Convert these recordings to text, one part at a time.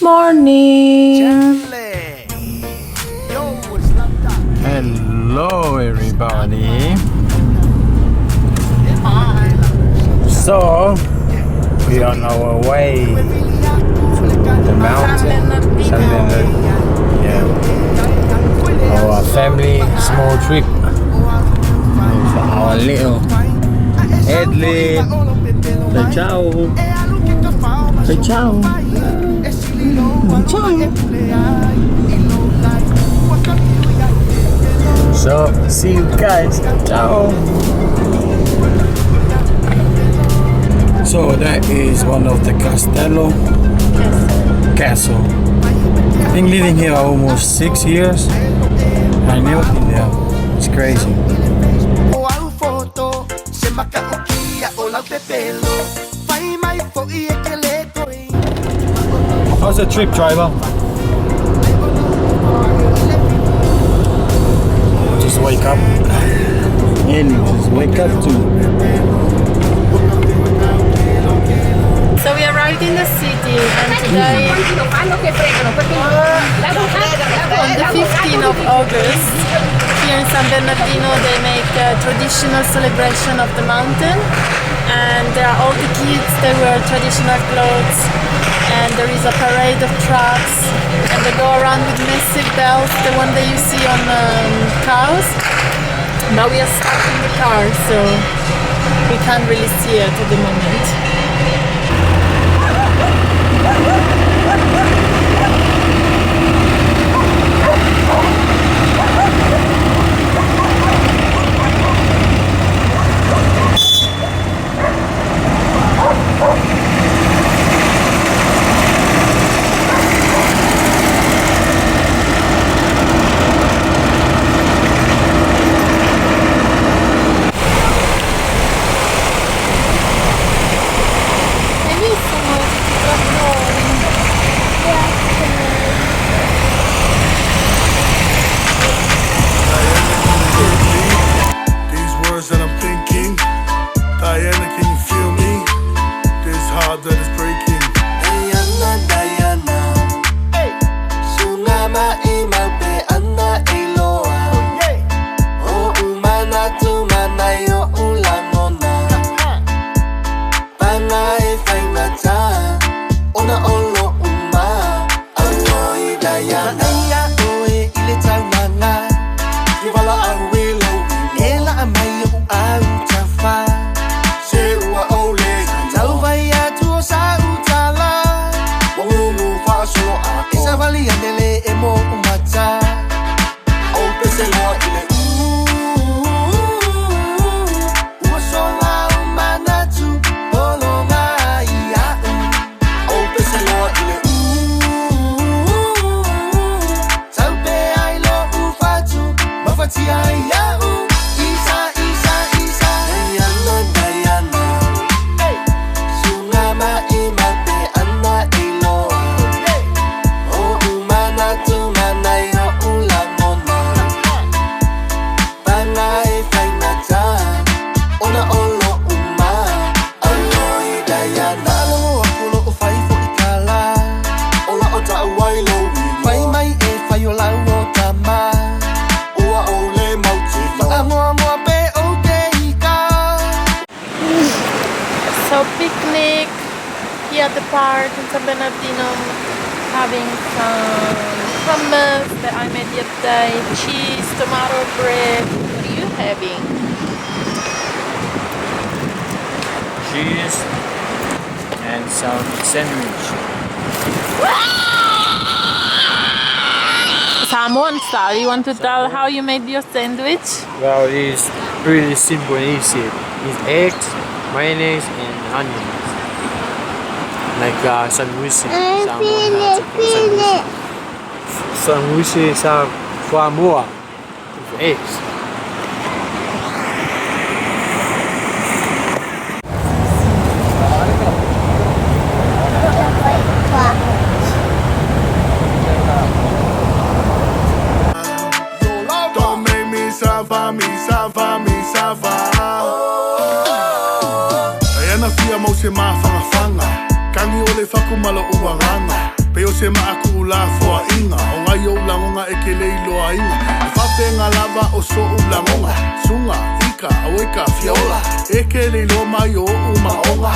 morning! Hello everybody! So, we are on our way to the mountain, San Bernardino. Yeah. Our family small trip for our little Edlin. Say ciao! Say ciao! Ciao! So, see you guys. Ciao! So that is one of the Castello Castle. I've been living here almost 6 years. I never been there. It's crazy. How's the trip, driver? Just wake up. Just wake up too. So we arrived in the city and today on the 15th of August here in San Bernardino they make a traditional celebration of the mountain, and there are all the kids, they wear traditional clothes and there is a parade of trucks and they go around with massive bells, the one that you see on cars. Now we are stuck in the car so we can't really see it at the moment. So picnic here at the park in San Bernardino, having some hummus that I made the other day, cheese, tomato bread. What are you having? Cheese and some sandwich. Someone style, you want to tell how you made your sandwich? Well, it's really simple and easy. It's eggs, mayonnaise and onions. Like sandwich. Sandwich sa foie gras with eggs. Ayana fia mo se mafanga fanga. Kangi ole faku malo uanganga. Peo se maaku la fua inga O ngai o langonga e ke leiloa inga E whapenga lava o so u langonga Sunga, ika, aweka, fiaola E ke leilo mai o umaonga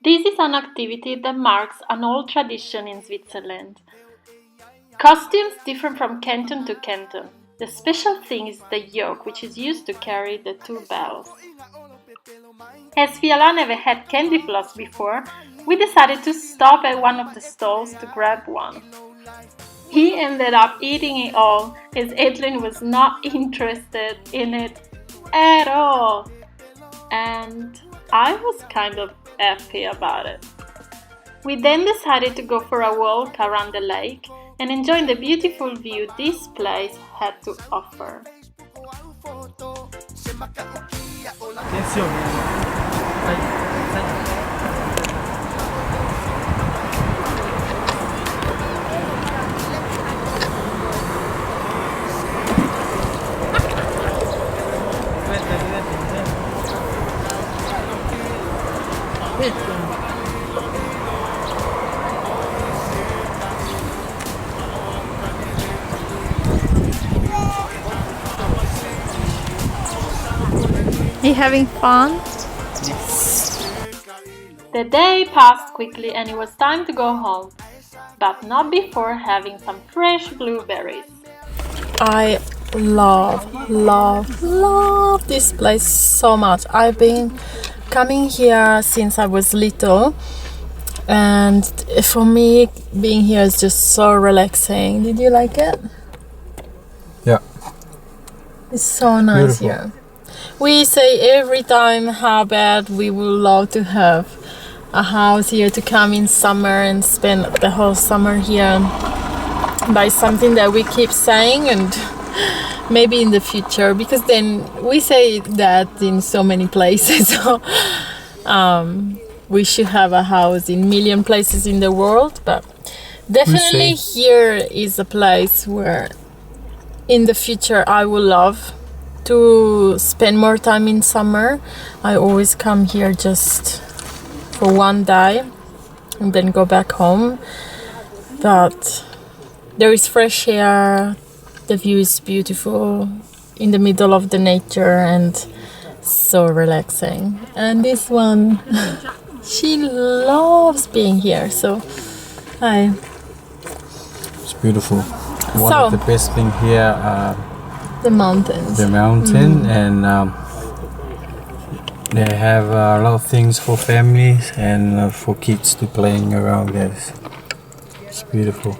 This is an activity that marks an old tradition in Switzerland. Costumes differ from canton to canton. The special thing is the yoke, which is used to carry the two bells. As Fiala never had candy floss before, we decided to stop at one of the stalls to grab one. He ended up eating it all, as Edlin was not interested in it at all. And I was kind of happy about it. We then decided to go for a walk around the lake and enjoy the beautiful view this place had to offer. You having fun? Yes. The day passed quickly and it was time to go home, but not before having some fresh blueberries. I love this place so much. I've been coming here since I was little, and for me being here is just so relaxing. Did you like it? Yeah. It's so nice Beautiful. here. We say every time how bad we would love to have a house here to come in summer and spend the whole summer here. But it's something that we keep saying, and maybe in the future, because then we say that in so many places. So, we should have a house in million places in the world, but definitely here is a place where in the future I would love to spend more time in summer. I always come here just for one day and then go back home. But there is fresh air, the view is beautiful in the middle of the nature and so relaxing. And this one, she loves being here, so hi. It's beautiful. One of the best thing here, the mountains. the mountain, and they have a lot of things for families and for kids to playing around there. It's beautiful.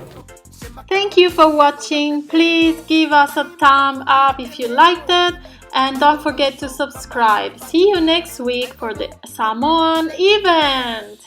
Thank you for watching. Please give us a thumb up if you liked it, and don't forget to subscribe. See you next week for the Samoan event.